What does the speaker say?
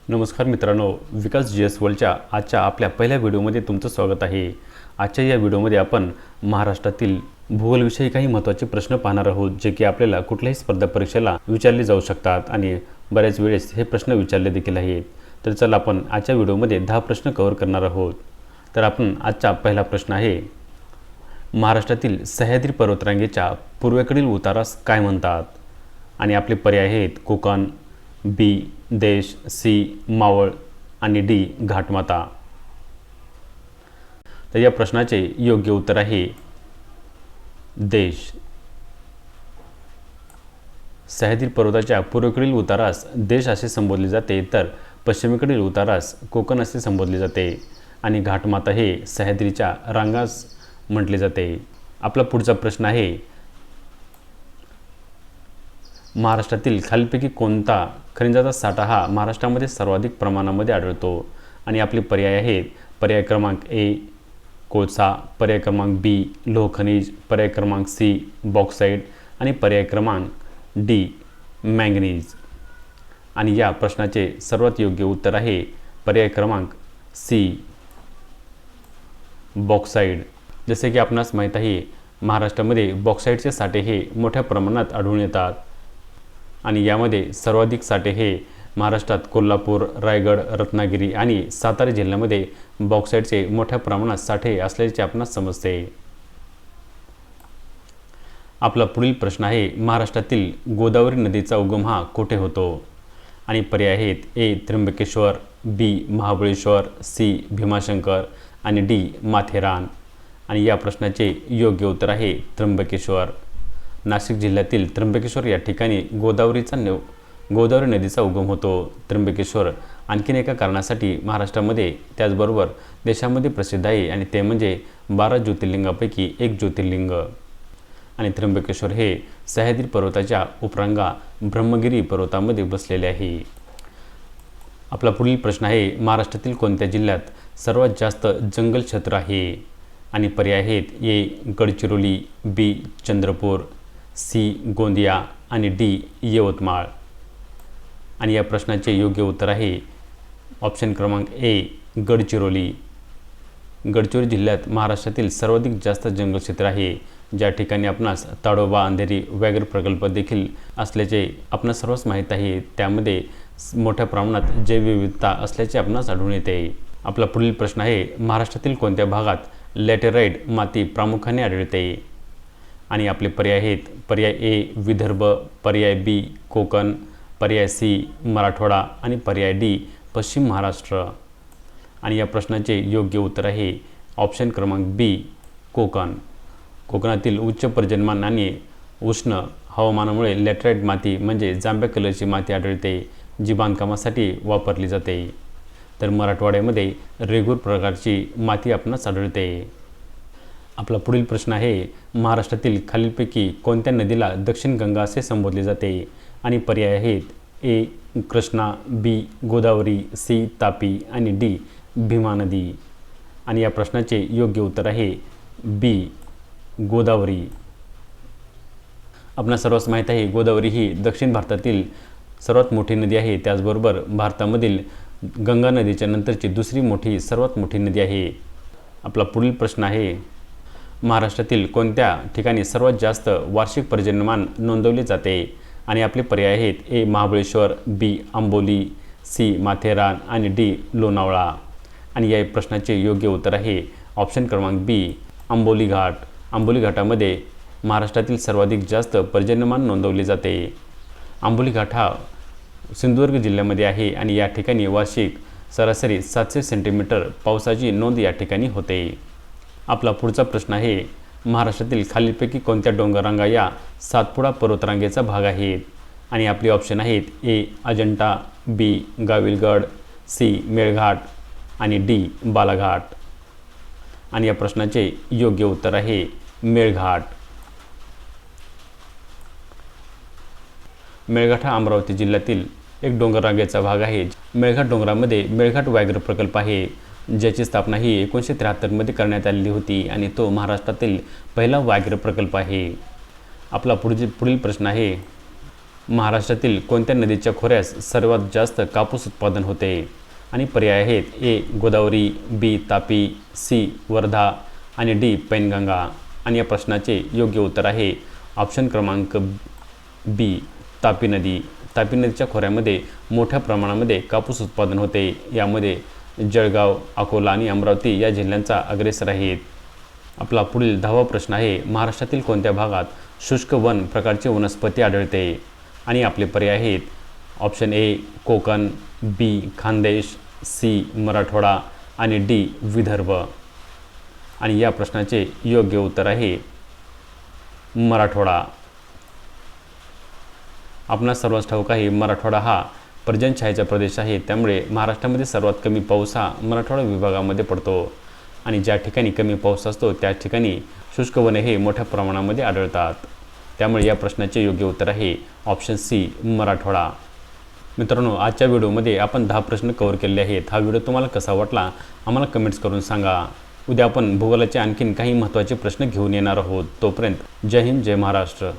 नमस्कार मित्रांनो, विकास GS वर्ल्डच्या आजच्या आपल्या पहिल्या व्हिडिओमध्ये तुमचं स्वागत आहे। आजच्या या व्हिडिओमध्ये आपण महाराष्ट्रातील भूगोलविषयी काही महत्त्वाचे प्रश्न पाहणार आहोत, जे की आपल्याला कुठल्याही स्पर्धा परीक्षेला विचारले जाऊ शकतात आणि बऱ्याच वेळेस हे प्रश्न विचारले देखील आहेत। तर चला आपण आजच्या व्हिडिओमध्ये 10 प्रश्न कव्हर करणार आहोत। तर आपण आजचा पहिला प्रश्न आहे, महाराष्ट्रातील सह्याद्री पर्वतरांगेच्या पूर्वेकडील उतारास काय म्हणतात? आणि आपले पर्याय आहेत कोकण, बी देश, सी मावळ आणि डी घाटमाता। तर या प्रश्नाचे योग्य उत्तर आहे देश। सह्याद्री पर्वताच्या पूर्वेकडील उतारास देश असे संबोधले जाते, तर पश्चिमेकडील उतारास कोकण असे संबोधले जाते आणि घाटमाता हे सह्याद्रीच्या रांगास म्हटले जाते। आपला पुढचा प्रश्न आहे, महाराष्ट्रातील खालीलपैकी कोणता खनिजाचा साठा हा महाराष्ट्रामध्ये सर्वाधिक प्रमाणामध्ये आढळतो? आणि आपले पर्याय आहेत पर्याय क्रमांक ए कोळसा, पर्याय क्रमांक बी लोह खनिज, पर्याय क्रमांक सी बॉक्साईट आणि पर्याय क्रमांक डी मॅंगनीज। आणि या प्रश्नाचे सर्वात योग्य उत्तर आहे पर्याय क्रमांक सी बॉक्साईट। जसे की आपणास माहीत आहे, महाराष्ट्रामध्ये बॉक्साईटचे साठे हे मोठ्या प्रमाणात आढळून येतात आणि यामध्ये सर्वाधिक साठे हे महाराष्ट्रात कोल्हापूर, रायगड, रत्नागिरी आणि सातारा जिल्ह्यामध्ये बॉक्साईटचे मोठ्या प्रमाणात साठे असल्याचे आपणास समजते। आपला पुढील प्रश्न आहे, महाराष्ट्रातील गोदावरी नदीचा उगम हा कोठे होतो? आणि पर्याय आहेत ए त्र्यंबकेश्वर, बी महाबळेश्वर, सी भीमाशंकर आणि डी माथेरान। आणि या प्रश्नाचे योग्य उत्तर आहे त्र्यंबकेश्वर। नाशिक जिल्ह्यातील त्र्यंबकेश्वर या ठिकाणी गोदावरी नदीचा उगम होतो। त्र्यंबकेश्वर आणखीन एका कारणासाठी महाराष्ट्रामध्ये त्याचबरोबर देशामध्ये प्रसिद्ध आहे आणि ते म्हणजे 12 ज्योतिर्लिंगापैकी एक ज्योतिर्लिंग। आणि त्र्यंबकेश्वर हे सह्याद्री पर्वताच्या उपरांगा ब्रह्मगिरी पर्वतामध्ये बसलेले आहे। आपला पुढील प्रश्न आहे, महाराष्ट्रातील कोणत्या जिल्ह्यात सर्वात जास्त जंगल क्षेत्र आहे? आणि पर्याय आहेत ए गडचिरोली, बी चंद्रपूर, सी गोंदिया आणि डी यवतमाळ। आणि या प्रश्नाचे योग्य उत्तर आहे ऑप्शन क्रमांक ए गडचिरोली। गडचिरोली जिल्ह्यात महाराष्ट्रातील सर्वाधिक जास्त जंगल क्षेत्र आहे, ज्या ठिकाणी आपणास ताडोबा अंधेरी व्याघ्र प्रकल्प देखील असल्याचे आपणास सर्वच माहीत आहे। त्यामध्ये मोठ्या प्रमाणात जैवविविधता असल्याचे आपणास आढळून येते। आपला पुढील प्रश्न आहे, महाराष्ट्रातील कोणत्या भागात लॅटेराइट माती प्रामुख्याने आढळते? आणि आपले पर्याय आहेत पर्याय ए विदर्भ, पर्याय बी कोकण, पर्याय सी मराठवाडा आणि पर्याय डी पश्चिम महाराष्ट्र। आणि या प्रश्नाचे योग्य उत्तर आहे ऑप्शन क्रमांक बी कोकण। कोकणातील उच्च पर्जन्यमान आणि उष्ण हवामानामुळे लॅटेराइट माती म्हणजे जांभ्या कलरची माती आढळते, जी बांधकामासाठी वापरली जाते। तर मराठवाड्यामध्ये रेगूर प्रकारची माती आपणास आढळते। आपला पुढील प्रश्न आहे, महाराष्ट्रातील खालीलपैकी कोणत्या नदीला दक्षिण गंगा असे संबोधले जाते? आणि पर्याय आहेत ए कृष्णा, बी गोदावरी, सी तापी आणि डी भीमा नदी। आणि या प्रश्नाचे योग्य उत्तर आहे बी गोदावरी। आपणास सर्वच माहीत आहे, गोदावरी ही दक्षिण भारतातील सर्वात मोठी नदी आहे। त्याचबरोबर भारतामधील गंगा नदीच्या नंतरची दुसरी सर्वात मोठी नदी आहे। आपला पुढील प्रश्न आहे, महाराष्ट्रातील कोणत्या ठिकाणी सर्वात जास्त वार्षिक पर्जन्यमान नोंदवले जाते? आणि आपले पर्याय आहेत ए महाबळेश्वर, बी आंबोली, सी माथेरान आणि डी लोणावळा। आणि या प्रश्नाचे योग्य उत्तर आहे ऑप्शन क्रमांक बी आंबोली घाट। आंबोली घाटामध्ये महाराष्ट्रातील सर्वाधिक जास्त पर्जन्यमान नोंदवले जाते। आंबोली घाट हा सिंधुदुर्ग जिल्ह्यामध्ये आहे आणि या ठिकाणी वार्षिक सरासरी 700 सेंटीमीटर पावसाची नोंद या ठिकाणी होते। आपला पुढचा प्रश्न आहे, महाराष्ट्रातील खालीलपैकी कोणत्या डोंगररांगा या सातपुडा पर्वतरांगेचा भाग आहेत? आणि आपले ऑप्शन आहेत ए अजंठा, बी गाविलगड, सी मेळघाट आणि डी बालाघाट। आणि या प्रश्नाचे योग्य उत्तर आहे मेळघाट। मेळघाट हा अमरावती जिल्ह्यातील एक डोंगररांगेचा भाग आहे। मेळघाट डोंगरामध्ये मेळघाट व्याघ्र प्रकल्प आहे, ज्याची स्थापना ही 1973 मध्ये करण्यात आलेली होती आणि तो महाराष्ट्रातील पहिला व्याघ्र प्रकल्प आहे। आपला पुढील प्रश्न आहे, महाराष्ट्रातील कोणत्या नदीच्या खोऱ्यास सर्वात जास्त कापूस उत्पादन होते? आणि पर्याय आहेत ए गोदावरी, बी तापी, सी वर्धा आणि डी पैनगंगा. आणि या प्रश्नाचे योग्य उत्तर आहे ऑप्शन क्रमांक बी तापी नदी. तापी नदीच्या खोऱ्यामध्ये मोठ्या प्रमाणामध्ये कापूस उत्पादन होते. यामध्ये जळगाव, अकोला आणि अमरावती या जिल्ह्यांचा अग्रेसर आहेत. आपला पुढील 10वा प्रश्न आहे महाराष्ट्रातील कोणत्या भागात शुष्क वन प्रकारचे वनस्पती आढळते? आणि आपले पर्याय आहेत option A Konkan, B Khandesh, C Marathwada आणि डी विदर्भ. आणि या प्रश्नाचे योग्य उत्तर आहे मराठवाडा. आपणास सर्वांस ठाऊक आहे मराठवाडा हा पर्जन्यछायेचा प्रदेश आहे. त्यामुळे महाराष्ट्रामध्ये सर्वात कमी पाऊस हा मराठवाडा विभागामध्ये पडतो. आणि ज्या ठिकाणी कमी पाऊस असतो त्या ठिकाणी शुष्क वने हे मोठ्या प्रमाणामध्ये आढळतात. त्यामुळे या प्रश्नाचे योग्य उत्तर आहे ऑप्शन सी मराठवाडा. मित्रांनो, आजच्या व्हिडिओमध्ये आपण 10 प्रश्न कव्हर केले आहेत. हा व्हिडिओ तुम्हाला कसा वाटला आम्हाला कमेंट्स करून सांगा. उद्या आपण भूगोलाचे आणखीन काही महत्त्वाचे प्रश्न घेऊन येणार आहोत. तोपर्यंत जय हिंद, जय महाराष्ट्र.